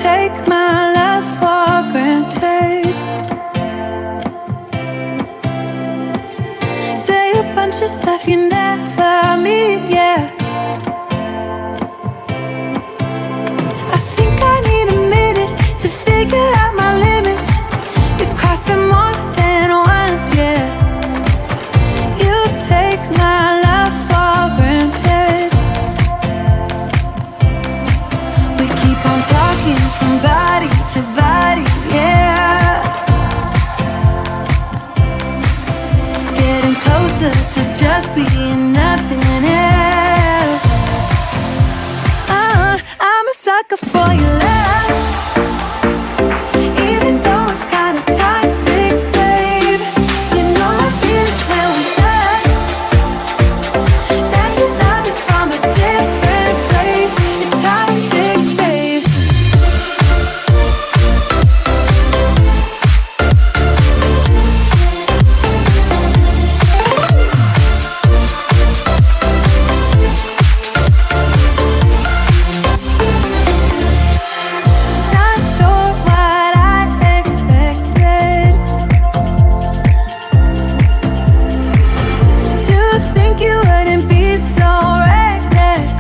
take my love for granted. Say a bunch of stuff you never mean, yeah. I think I need a minute to figure out my limits. You cross them more than once, yeah. You take my love for granted. We keep on talking from body to body, yeah. Getting closer to just being nothing else. I'm a sucker for your love, even though it's kinda toxic, babe. You know I feel it when we touch, that your love is from a different place. It's toxic, babe. Not sure what I expected. To think you wouldn't be so reckless.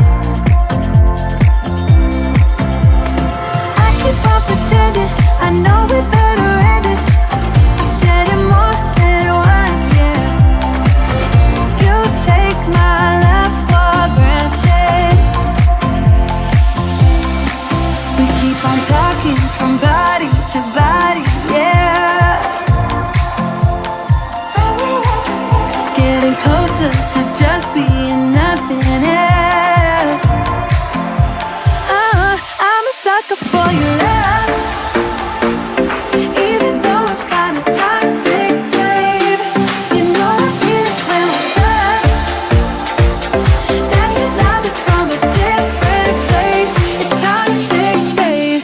I keep on pretending I know we better end it. I said it more than once, yeah. You take my love for granted. We keep on talking from body to body, yeah. Getting closer to just being nothing else. I'm a sucker for your love, even though it's kinda toxic, babe. You know I feel it when we touch, that your love is from a different place. It's toxic, babe.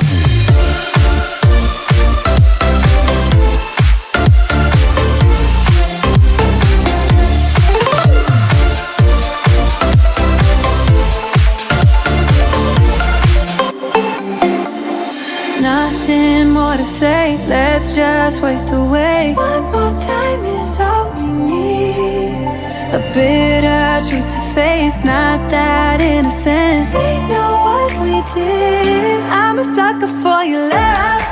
Nothing more to say, let's just waste away. One more time is all we need. A bitter truth to face, not that innocent. We know what we did. I'm a sucker for your love,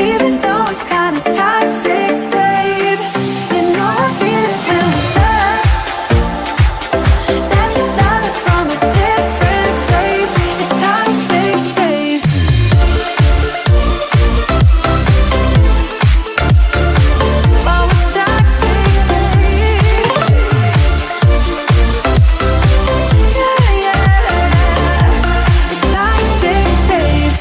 even though it's kinda toxic, babe. You know I feel it when we touch, that your love is from a different place. It's toxic, babe. Oh, it's toxic, babe. Yeah, yeah. It's toxic, babe.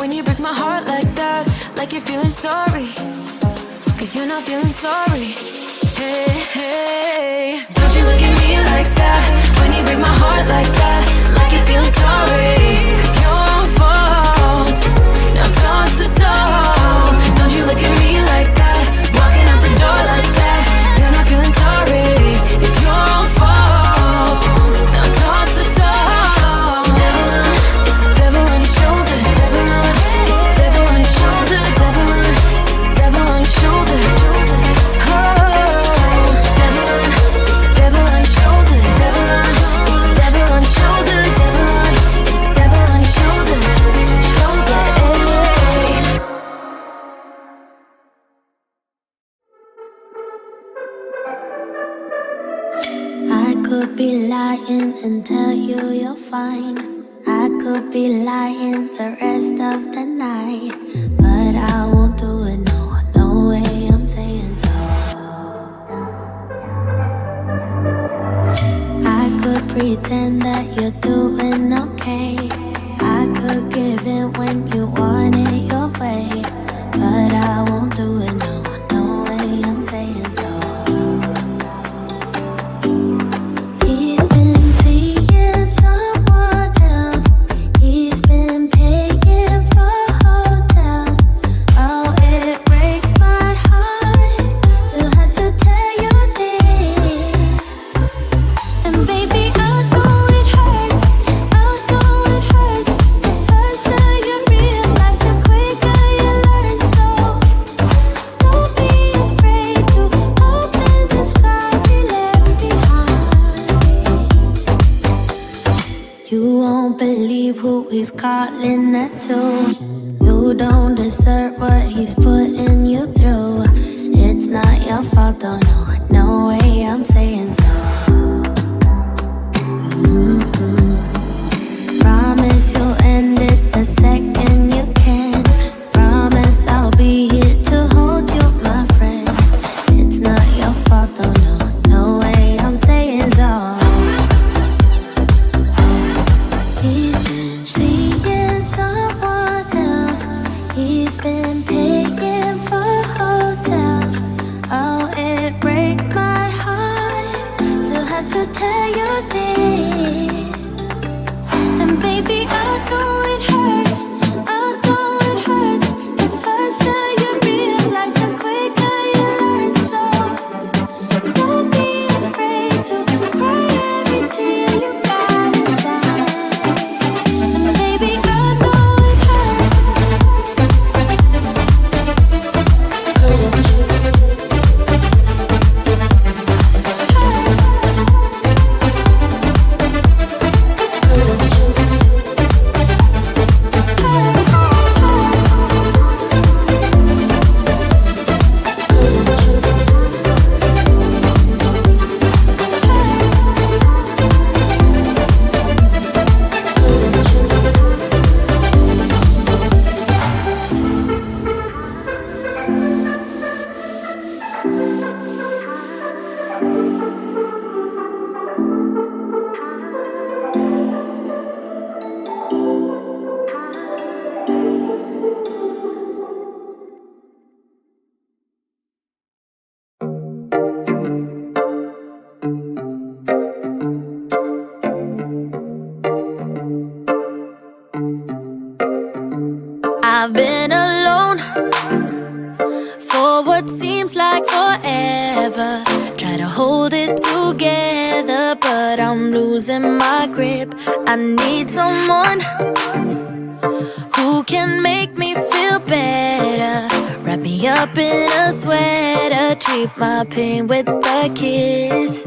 when you break my heart like that, like you're feeling sorry, 'cause you're not feeling sorry. Hey, hey, don't you look at me like that, when you break my heart like that, like you're feeling sorry. It's your fault, now toss the soul. Don't you look at me like that, walking out the door like that, you're not feeling sorry. It's your fault, now toss the soul. Devil on, it's a devil on your shoulder. Devil on, it's a devil on your shoulder. Devil on, it's a devil on your shoulder. Could be lying and tell you you're fine. I could be lying the rest of the night, but I won't do it, no, no way I'm saying so. I could pretend that you're doing okay. I could give in when you want it your way, but I won't do it, no, no way I'm saying so. He's calling that too. You don't deserve what he's putting you through. It's not your fault, though, no, no way I'm saying so. Promise you'll end it the second you can. Promise I'll be here to hold you, my friend. It's not your fault, though, no, no way I'm saying so. He's been paying for hotels. Oh, it breaks my heart to have to tell you this. And baby, I know it hurts. I know it hurts. The faster you realize, the quicker you learn. So don't be afraid to cry every tear you got inside. And baby, I know it hurts. I've been alone for what seems like forever. Try to hold it together, but I'm losing my grip. I need someone who can make me feel better. Wrap me up in a sweater, treat my pain with a kiss.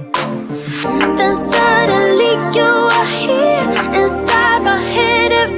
Then suddenly you are here inside my head. It